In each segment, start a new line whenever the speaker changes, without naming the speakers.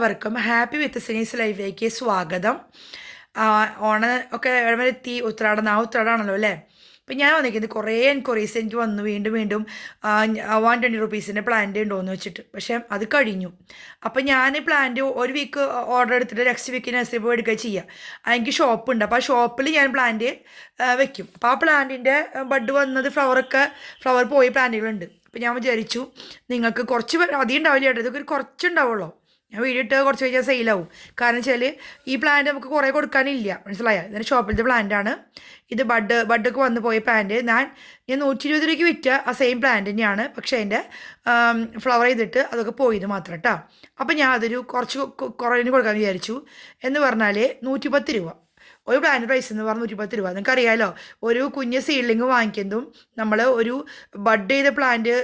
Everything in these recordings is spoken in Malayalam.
എല്ലാവർക്കും ഹാപ്പി വിത്ത് സിനീസ് ലൈഫിലേക്ക് സ്വാഗതം. ഓണം ഒക്കെ എത്തി, ഉത്രാടമാണല്ലോ അല്ലേ. അപ്പം ഞാൻ വന്നിരിക്കുന്നത് കുറേ എൻക്വയറീസ് എനിക്ക് വന്നു വീണ്ടും വീണ്ടും 120 റുപ്പീസിൻ്റെ പ്ലാന്റ് ഉണ്ടോയെന്ന് വെച്ചിട്ട്. പക്ഷേ അത് കഴിഞ്ഞു. അപ്പം ഞാൻ പ്ലാന്റ് ഒരു വീക്ക് ഓർഡർ എടുത്തിട്ട് നെക്സ്റ്റ് വീക്ക് നഴ്സറി പോയി എടുക്കുക ചെയ്യുക. എനിക്ക് ഷോപ്പുണ്ട്, അപ്പോൾ ആ ഷോപ്പിൽ ഞാൻ പ്ലാന്റ് വെക്കും. അപ്പോൾ ആ പ്ലാന്റിൻ്റെ ബഡ് വന്നത് ഫ്ലവർ പോയ പ്ലാന്റുകളുണ്ട്. അപ്പോൾ ഞാൻ വിചാരിച്ചു നിങ്ങൾക്ക് കുറച്ച് അധികം ഉണ്ടാവില്ല കേട്ടോ, ഇതൊക്കെ കുറച്ചുണ്ടാവുള്ളൂ. ഞാൻ വീഡിയോ ഇട്ട് കുറച്ച് കഴിഞ്ഞാൽ സെയിലാവും. കാരണം വെച്ചാൽ ഈ പ്ലാന്റ് നമുക്ക് കുറേ കൊടുക്കാനില്ല, മനസ്സിലായോ. ഇതിൻ്റെ ഷോപ്പിലത്തെ പ്ലാന്റാണ് ഇത്. ബഡൊക്കെ വന്ന് പോയ പ്ലാന്റ് ഞാൻ 120 രൂപയ്ക്ക് വിറ്റ ആ സെയിം പ്ലാന്റ് തന്നെയാണ്. പക്ഷേ അതിൻ്റെ ഫ്ലവർ ചെയ്തിട്ട് അതൊക്കെ പോയത് മാത്രം കേട്ടോ. അപ്പോൾ ഞാൻ അതൊരു കുറച്ച് കുറവിന് കൊടുക്കാമെന്ന് വിചാരിച്ചു. എന്ന് പറഞ്ഞാൽ 110 രൂപ ഒരു പ്ലാന്റ് പ്രൈസ് എന്ന് പറഞ്ഞാൽ 110 രൂപ. നിങ്ങൾക്കറിയാമല്ലോ, ഒരു കുഞ്ഞ് സീഡ്ലിങ് വാങ്ങിക്കുന്നതും നമ്മൾ ഒരു ബഡ് ചെയ്ത പ്ലാന്റ്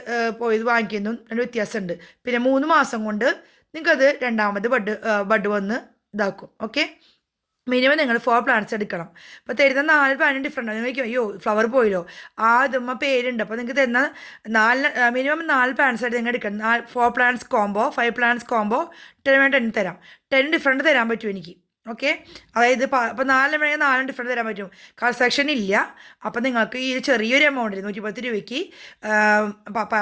പോയത് വാങ്ങിക്കുന്നതും രണ്ട് വ്യത്യാസമുണ്ട്. പിന്നെ 3 മാസം കൊണ്ട് നിങ്ങൾക്കത് രണ്ടാമത് ബഡ് വന്ന് ഇതാക്കും. ഓക്കെ, മിനിമം നിങ്ങൾ 4 പ്ലാന്റ്സ് എടുക്കണം. അപ്പോൾ തരുന്ന 4 പ്ലാന്റും ഡിഫറെൻ്റ് ആണ്. നിങ്ങൾ അയ്യോ ഫ്ലവർ പോയല്ലോ, ആ ഇതുമ്മ പേരുണ്ട്. അപ്പോൾ നിങ്ങൾക്ക് തരുന്ന മിനിമം 4 പ്ലാന്റ്സ് ആയിട്ട് നിങ്ങൾ എടുക്കണം. 4 പ്ലാന്റ്സ് കോംബോ, 5 പ്ലാന്റ്സ് കോംബോ 10 തരാം. 10 ഡിഫറെൻറ്റ് തരാൻ പറ്റും എനിക്ക്. ഓക്കെ, അതായത് ഇപ്പോൾ 4 വേണമെങ്കിൽ 4 ഡിഫറെൻറ്റ് തരാൻ പറ്റും. കൺസ്ട്രക്ഷൻ ഇല്ല. അപ്പം നിങ്ങൾക്ക് ഈ ചെറിയൊരു എമൗണ്ടിൽ 110 രൂപയ്ക്ക്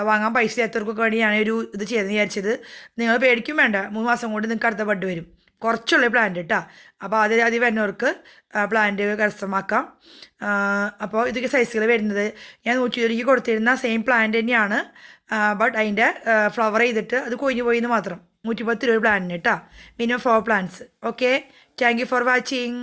വാങ്ങാൻ പൈസ ഇല്ലാത്തവർക്കൊക്കെ വേണ്ടി ഞാനൊരു ഇത് ചെയ്തെന്ന് വിചാരിച്ചത്. നിങ്ങൾ പേടിക്കും വേണ്ട, 3 മാസം കൊണ്ട് നിങ്ങൾക്ക് അടുത്ത ബഡ് വരും. കുറച്ചുള്ള പ്ലാന്റ് കേട്ടോ. അപ്പോൾ ആദ്യം വരുന്നവർക്ക് പ്ലാന്റ് കരസ്ഥമാക്കാം. അപ്പോൾ ഇതൊക്കെ സൈസുകൾ വരുന്നത് ഞാൻ 120 രൂപയ്ക്ക് കൊടുത്തിരുന്ന സെയിം പ്ലാന്റ് തന്നെയാണ്. ബട്ട് അതിൻ്റെ ഫ്ലവർ ചെയ്തിട്ട് അത് കൊഴിഞ്ഞു പോയിന്ന് മാത്രം. 110 രൂപ പ്ലാന്റിന് കേട്ടോ. Minimum 4 plants. Okay, thank you for watching.